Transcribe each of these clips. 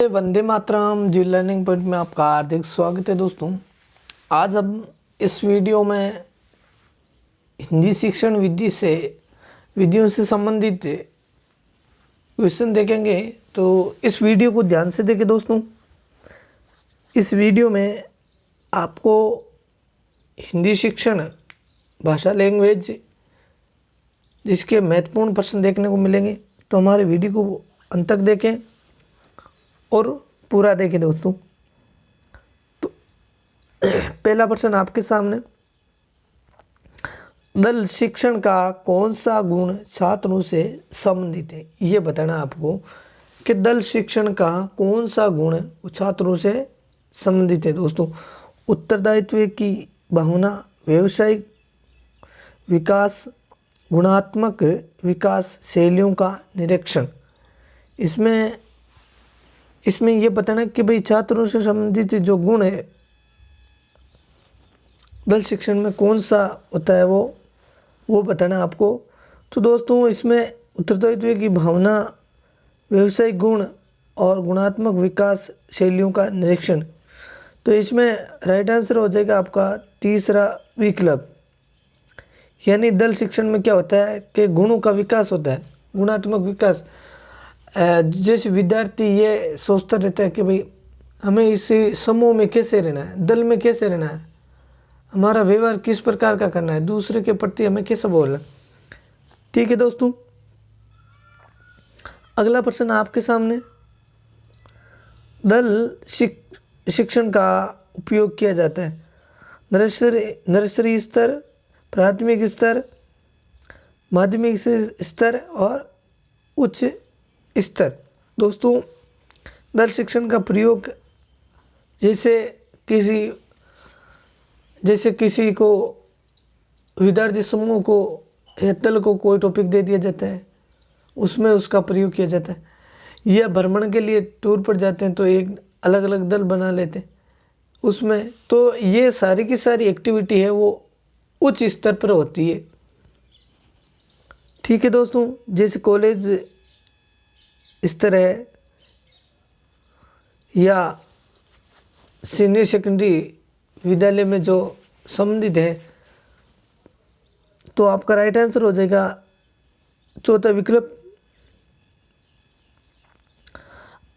वंदे मातरम जी learning point में आपका हार्दिक स्वागत है दोस्तों। आज हम इस वीडियो में हिंदी शिक्षण विधियों से संबंधित क्वेश्चन देखेंगे। तो इस वीडियो को ध्यान से देखें दोस्तों। इस वीडियो में आपको हिंदी शिक्षण भाषा लैंग्वेज जिसके महत्वपूर्ण प्रश्न देखने को मिलेंगे। तो हमारे वीडियो को अंत तक देखें और पूरा देखें दोस्तों। तो पहला प्रश्न आपके सामने, दल शिक्षण का कौन सा गुण छात्रों से संबंधित है। ये बताना आपको कि दल शिक्षण का कौन सा गुण छात्रों से संबंधित है दोस्तों। उत्तरदायित्व की भावना, व्यावसायिक विकास, गुणात्मक विकास, शैलियों का निरीक्षण। इसमें ये बताना कि भाई छात्रों से संबंधित जो गुण है दल शिक्षण में कौन सा होता है वो बताना आपको। तो दोस्तों इसमें उत्तरदायित्व की भावना, व्यावसायिक गुण और गुणात्मक विकास, शैलियों का निरीक्षण। तो इसमें राइट आंसर हो जाएगा आपका तीसरा विकल्प। यानी दल शिक्षण में क्या होता है कि गुणों का विकास होता है, गुणात्मक विकास। जैसे विद्यार्थी ये सोचता रहता है कि भाई हमें इस समूह में कैसे रहना है, दल में कैसे रहना है, हमारा व्यवहार किस प्रकार का करना है, दूसरे के प्रति हमें कैसे बोलना। ठीक है दोस्तों, अगला प्रश्न आपके सामने, दल शिक्षण का उपयोग किया जाता है नर्सरी स्तर, प्राथमिक स्तर, माध्यमिक स्तर और उच्च स्तर। दोस्तों दल शिक्षण का प्रयोग जैसे किसी को विद्यार्थी समूह को या दल को कोई टॉपिक दे दिया जाता है, उसमें उसका प्रयोग किया जाता है। या भ्रमण के लिए टूर पर जाते हैं तो एक अलग अलग दल बना लेते हैं उसमें। तो ये सारी की सारी एक्टिविटी है वो उच्च स्तर पर होती है। ठीक है दोस्तों, जैसे कॉलेज स्तर है या सीनियर सेकेंडरी विद्यालय में जो संबंधित है। तो आपका राइट आंसर हो जाएगा चौथा विकल्प।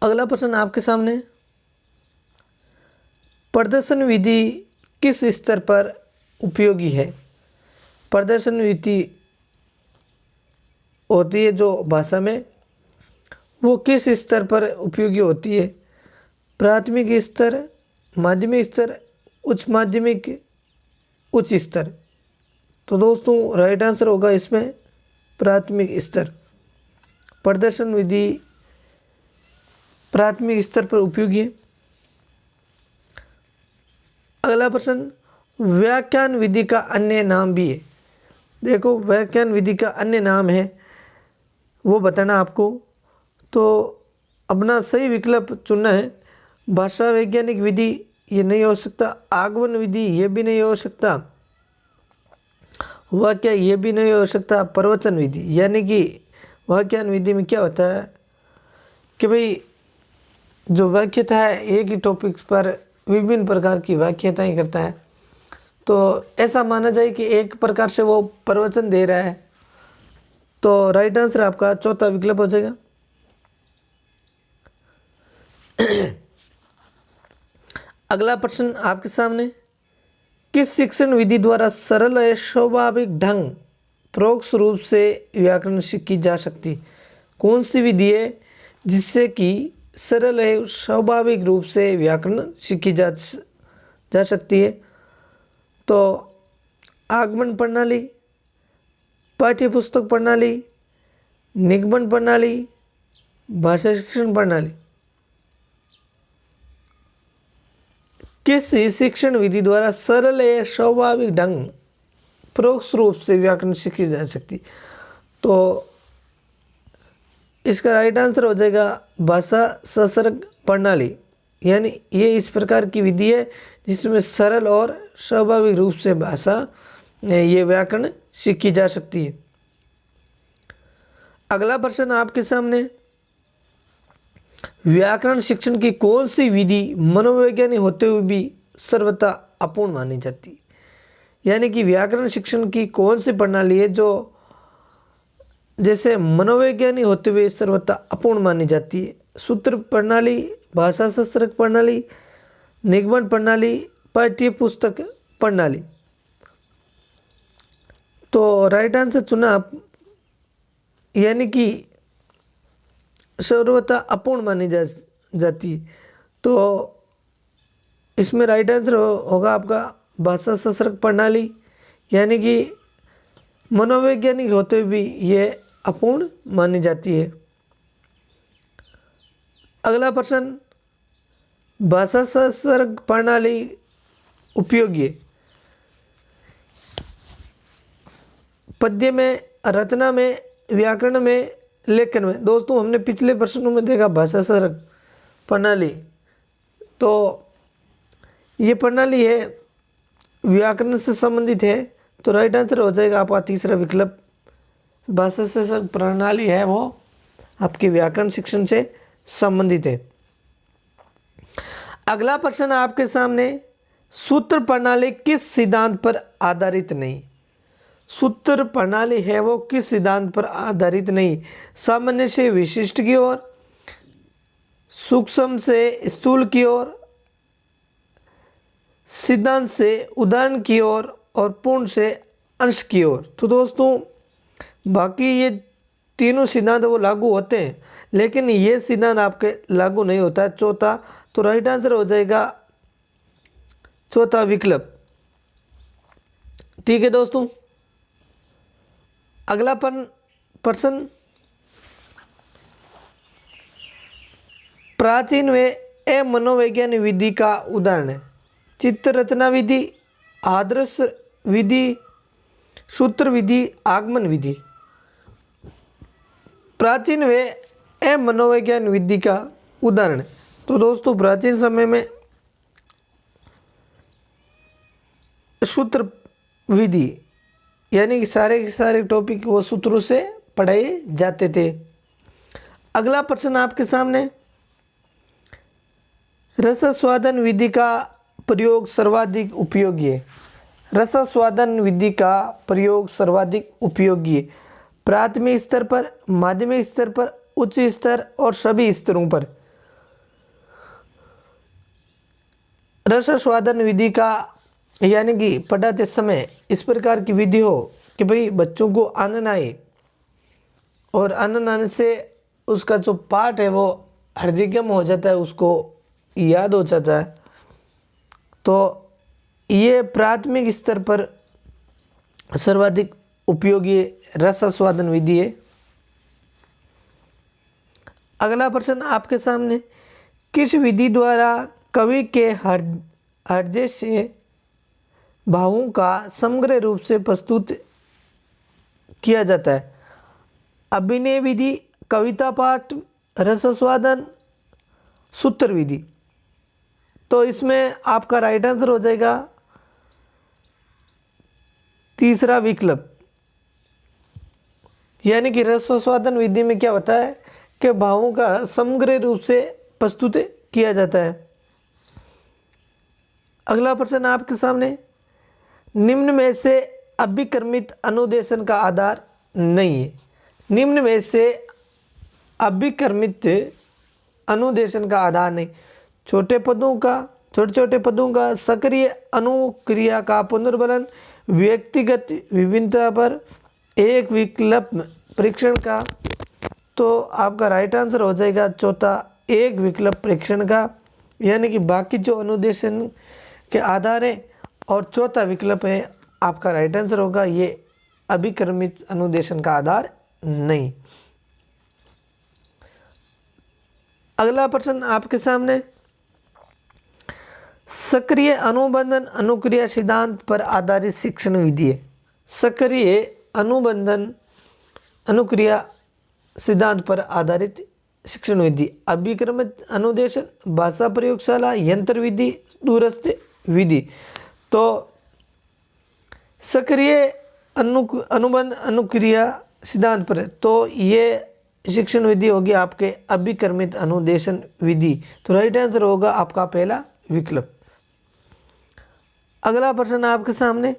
अगला प्रश्न आपके सामने, प्रदर्शन विधि किस स्तर पर उपयोगी है। प्रदर्शन विधि होती है जो भाषा में, वो किस स्तर पर उपयोगी होती है। प्राथमिक स्तर, माध्यमिक स्तर, उच्च माध्यमिक, उच्च स्तर। तो दोस्तों राइट आंसर होगा इसमें प्राथमिक स्तर। प्रदर्शन विधि प्राथमिक स्तर पर उपयोगी है। अगला प्रश्न, व्याख्यान विधि का अन्य नाम भी है। देखो व्याख्यान विधि का अन्य नाम है वो बताना आपको। तो अपना सही विकल्प चुनना है। भाषा वैज्ञानिक विधि ये नहीं हो सकता, आगमन विधि ये भी नहीं हो सकता, वाक्य ये भी नहीं हो सकता, प्रवचन विधि। यानी कि व्याख्यान विधि में क्या होता है कि भाई जो व्याख्याता है एक ही टॉपिक पर विभिन्न प्रकार की व्याख्याताएं करता है। तो ऐसा माना जाए कि एक प्रकार से वो प्रवचन दे रहा है। तो राइट आंसर आपका चौथा विकल्प हो जाएगा। अगला प्रश्न आपके सामने, किस शिक्षण विधि द्वारा सरल और स्वाभाविक ढंग परोक्ष रूप से व्याकरण सीखी जा सकती। कौन सी विधि है जिससे कि सरल है स्वाभाविक रूप से व्याकरण सीखी जा सकती है। तो आगमन प्रणाली, पाठ्यपुस्तक प्रणाली, निगमन प्रणाली, भाषा शिक्षण प्रणाली। किस शिक्षण विधि द्वारा सरल या स्वाभाविक ढंग परोक्ष रूप से व्याकरण सीखी जा सकती। तो इसका राइट आंसर हो जाएगा भाषा सशर्त प्रणाली। यानी ये इस प्रकार की विधि है जिसमें सरल और स्वाभाविक रूप से भाषा ये व्याकरण सीखी जा सकती है। अगला प्रश्न आपके सामने, व्याकरण शिक्षण की कौन सी विधि मनोवैज्ञानिक होते हुए भी सर्वथा अपूर्ण मानी जाती है? यानी कि व्याकरण शिक्षण की कौन सी प्रणाली है जो जैसे मनोवैज्ञानिक होते हुए सर्वथा अपूर्ण मानी जाती है? सूत्र प्रणाली, भाषा शास्त्र प्रणाली, निगमन प्रणाली, पाठ्य पुस्तक प्रणाली। तो राइट आंसर चुना आप, यानी कि सर्वथा अपूर्ण मानी जाती है। तो इसमें राइट आंसर होगा आपका भाषा शास्त्र प्रणाली, यानी कि मनोवैज्ञानिक होते हुए भी ये अपूर्ण मानी जाती है। अगला प्रश्न, भाषा शास्त्र प्रणाली उपयोगी है पद्य में, रचना में, व्याकरण में, लेखन में। दोस्तों हमने पिछले प्रश्नों में देखा भाषा शास्त्र प्रणाली, तो ये प्रणाली है व्याकरण से संबंधित है। तो राइट आंसर हो जाएगा आपका तीसरा विकल्प, भाषा शास्त्र प्रणाली है वो आपके व्याकरण शिक्षण से संबंधित है। अगला प्रश्न आपके सामने, सूत्र प्रणाली किस सिद्धांत पर आधारित नहीं? सूत्र प्रणाली है वो किस सिद्धांत पर आधारित नहीं? सामान्य से विशिष्ट की ओर, सूक्ष्म से स्थूल की ओर, सिद्धांत से उदाहरण की ओर और पूर्ण से अंश की ओर। तो दोस्तों बाकी ये तीनों सिद्धांत वो लागू होते हैं, लेकिन ये सिद्धांत आपके लागू नहीं होता है चौथा। तो राइट आंसर हो जाएगा चौथा विकल्प। ठीक है दोस्तों, अगला प्रश्न, प्राचीन व मनोवैज्ञानिक विधि का उदाहरण है? चित्त रचना विधि, आदर्श विधि, सूत्र विधि, आगमन विधि। प्राचीन व मनोवैज्ञानिक विधि का उदाहरण। तो दोस्तों प्राचीन समय में सूत्र विधि, यानी कि सारे के सारे टॉपिक वो सूत्रों से पढ़ाए जाते थे। अगला प्रश्न आपके सामने, रसास्वादन विधि का प्रयोग सर्वाधिक उपयोगी है? रसास्वादन विधि का प्रयोग सर्वाधिक उपयोगी है प्राथमिक स्तर पर, माध्यमिक स्तर पर, उच्च स्तर और सभी स्तरों पर। रसास्वादन विधि का यानी कि पढ़ाते समय इस प्रकार की विधि हो कि भाई बच्चों को आनंद आए, और आनंद आने से उसका जो पाठ है वो हृदयंगम हो जाता है, उसको याद हो जाता है। तो ये प्राथमिक स्तर पर सर्वाधिक उपयोगी रसास्वादन विधि है। अगला प्रश्न आपके सामने, किस विधि द्वारा कवि के हृदय से भावों का समग्र रूप से प्रस्तुत किया जाता है? अभिनय विधि, कविता पाठ, रसास्वादन, सूत्र विधि। तो इसमें आपका राइट आंसर हो जाएगा तीसरा विकल्प, यानी कि रसास्वादन विधि में क्या होता है कि भावों का समग्र रूप से प्रस्तुत किया जाता है। अगला प्रश्न आपके सामने, निम्न में से अभिकर्मित अनुदेशन का आधार नहीं है? निम्न में से अभिकर्मित अनुदेशन का आधार नहीं, छोटे छोटे पदों का सक्रिय अनुक्रिया का पुनर्बलन, व्यक्तिगत विभिन्नता पर एक विकल्प परीक्षण का। तो आपका राइट आंसर हो जाएगा चौथा, एक विकल्प परीक्षण का, यानी कि बाकी जो अनुदेशन के आधार है और चौथा विकल्प है आपका राइट आंसर होगा ये अभिकर्मित अनुदेशन का आधार नहीं। अगला प्रश्न आपके सामने, सक्रिय अनुबंधन अनुक्रिया सिद्धांत पर आधारित शिक्षण विधि है? सक्रिय अनुबंधन अनुक्रिया सिद्धांत पर आधारित शिक्षण विधि, अभिक्रमित अनुदेशन, भाषा प्रयोगशाला, यंत्र विधि, दूरस्थ विधि। तो सक्रिय अनुबंध अनुक्रिया सिद्धांत पर है, तो ये शिक्षण विधि होगी आपके अभिक्रमित अनुदेशन विधि। तो राइट आंसर होगा आपका पहला विकल्प। अगला प्रश्न आपके सामने,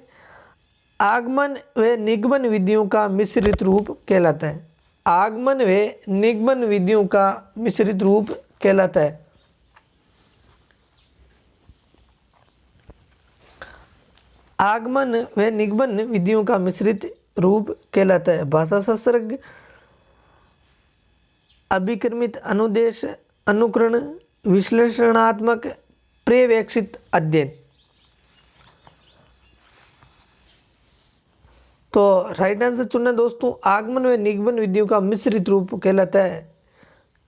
आगमन व निगमन विधियों का मिश्रित रूप कहलाता है। आगमन व निगमन विधियों का मिश्रित रूप कहलाता है। आगमन व निगमन विधियों का मिश्रित रूप कहलाता है भाषा शास्त्रज्ञ, अभिक्रमित अनुदेश, अनुकरण, विश्लेषणात्मक, पर्यवेक्षित अध्ययन। तो राइट आंसर चुनना दोस्तों, आगमन व निगमन विधियों का मिश्रित रूप कहलाता है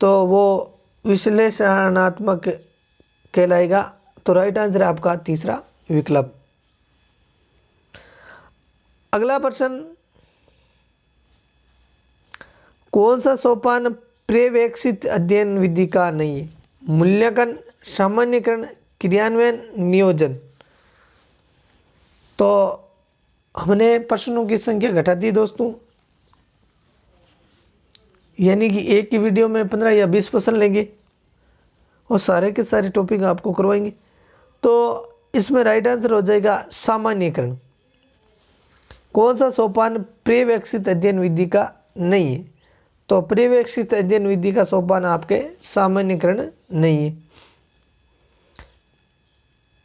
तो वो विश्लेषणात्मक कहलाएगा। तो राइट आंसर है आपका तीसरा विकल्प। अगला प्रश्न, कौन सा सोपान पर्यवेक्षित अध्ययन विधि का नहीं है? मूल्यांकन, सामान्यीकरण, क्रियान्वयन, नियोजन। तो हमने प्रश्नों की संख्या घटा दी दोस्तों, यानी कि एक की वीडियो में 15 या 20 प्रश्न लेंगे और सारे के सारे टॉपिक आपको करवाएंगे। तो इसमें राइट आंसर हो जाएगा सामान्यीकरण। कौन सा सोपान पर्यवेक्षित अध्ययन विधि का नहीं है? तो पर्यवेक्षित अध्ययन विधि का सोपान आपके सामान्यीकरण नहीं है।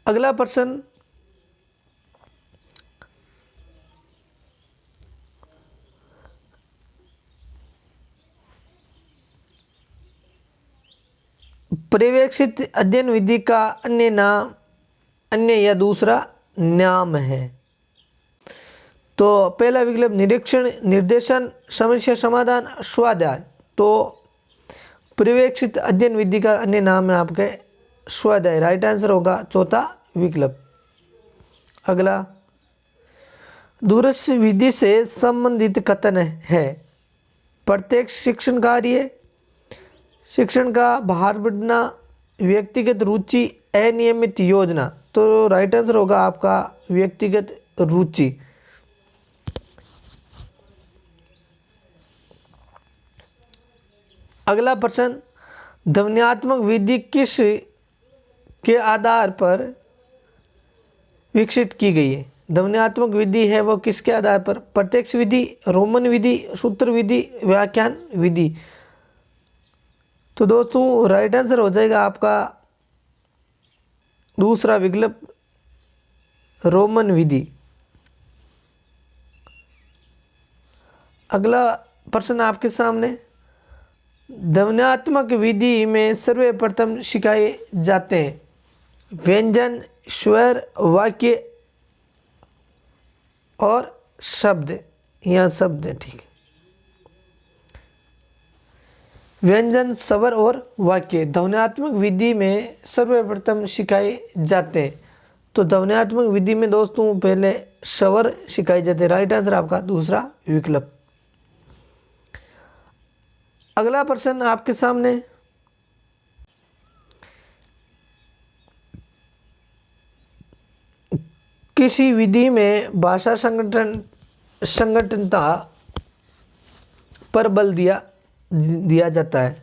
अगला प्रश्न, पर्यवेक्षित अध्ययन विधि का अन्य नाम, अन्य या दूसरा नाम है। तो पहला विकल्प निरीक्षण, निर्देशन, समस्या समाधान, स्वाध्याय। तो पर्यवेक्षित अध्ययन विधि का अन्य नाम है आपके स्वाध्याय। राइट आंसर होगा चौथा विकल्प। अगला, दूरस्थ विधि से संबंधित कथन है प्रत्यक्ष शिक्षण कार्य, शिक्षण का बाहर बढ़ना, व्यक्तिगत रुचि, अनियमित योजना। तो राइट आंसर होगा आपका व्यक्तिगत रुचि। अगला प्रश्न, ध्वन्यात्मक विधि किस के आधार पर विकसित की गई है? ध्वन्यात्मक विधि है वो किसके आधार पर? प्रत्यक्ष विधि, रोमन विधि, सूत्र विधि, व्याख्यान विधि। तो दोस्तों राइट आंसर हो जाएगा आपका दूसरा विकल्प, रोमन विधि। अगला प्रश्न आपके सामने, ध्वन्यात्मक विधि में सर्वप्रथम सिखाए जाते हैं व्यंजन, स्वर, वाक्य और शब्द। यहाँ शब्द है, ठीक है। व्यंजन, स्वर और वाक्य ध्वन्यात्मक विधि में सर्वप्रथम सिखाए जाते हैं। तो ध्वन्यात्मक विधि में दोस्तों पहले स्वर सिखाए जाते हैं। राइट आंसर आपका दूसरा विकल्प। अगला प्रश्न आपके सामने, किसी विधि में भाषा संगठनता पर बल दिया जाता है?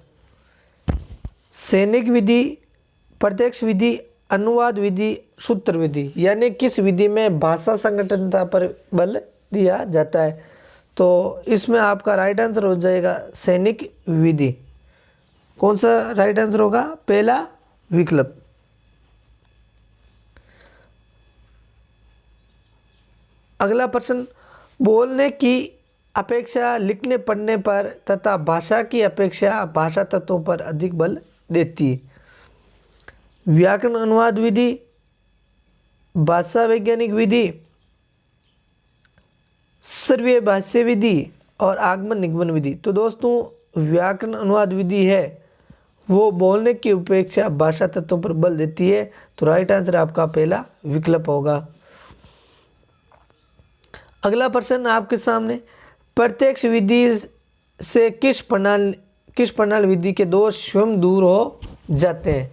सैनिक विधि, प्रत्यक्ष विधि, अनुवाद विधि, सूत्र विधि। यानी किस विधि में भाषा संगठनता पर बल दिया जाता है? तो इसमें आपका राइट आंसर हो जाएगा सैनिक विधि। कौन सा राइट आंसर होगा? पहला विकल्प। अगला प्रश्न, बोलने की अपेक्षा लिखने पढ़ने पर तथा भाषा की अपेक्षा भाषा तत्वों पर अधिक बल देती है? व्याकरण अनुवाद विधि, भाषा वैज्ञानिक विधि, सर्वीय भाष्य विधि और आगमन निगमन विधि। तो दोस्तों व्याकरण अनुवाद विधि है वो बोलने की अपेक्षा भाषा तत्वों पर बल देती है। तो राइट आंसर आपका पहला विकल्प होगा। अगला प्रश्न आपके सामने, प्रत्यक्ष विधि से किस प्रणाली विधि के दोष स्वयं दूर हो जाते हैं?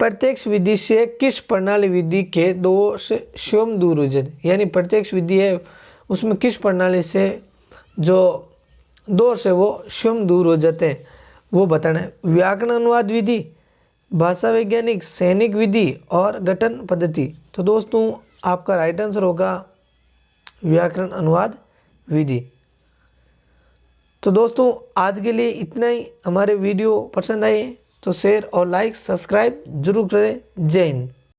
प्रत्यक्ष विधि से किस प्रणाली विधि के दोष स्वयं दूर हो जाते? यानी प्रत्यक्ष विधि है उसमें किस प्रणाली से जो दोष है वो स्वयं दूर हो जाते हैं, वो बताना है। व्याकरण अनुवाद विधि, भाषा वैज्ञानिक, सैनिक विधि और गठन पद्धति। तो दोस्तों आपका राइट आंसर होगा व्याकरण अनुवाद विधि। तो दोस्तों आज के लिए इतना ही। हमारे वीडियो पसंद आए तो शेयर और लाइक सब्सक्राइब जरूर करें। जय हिंद।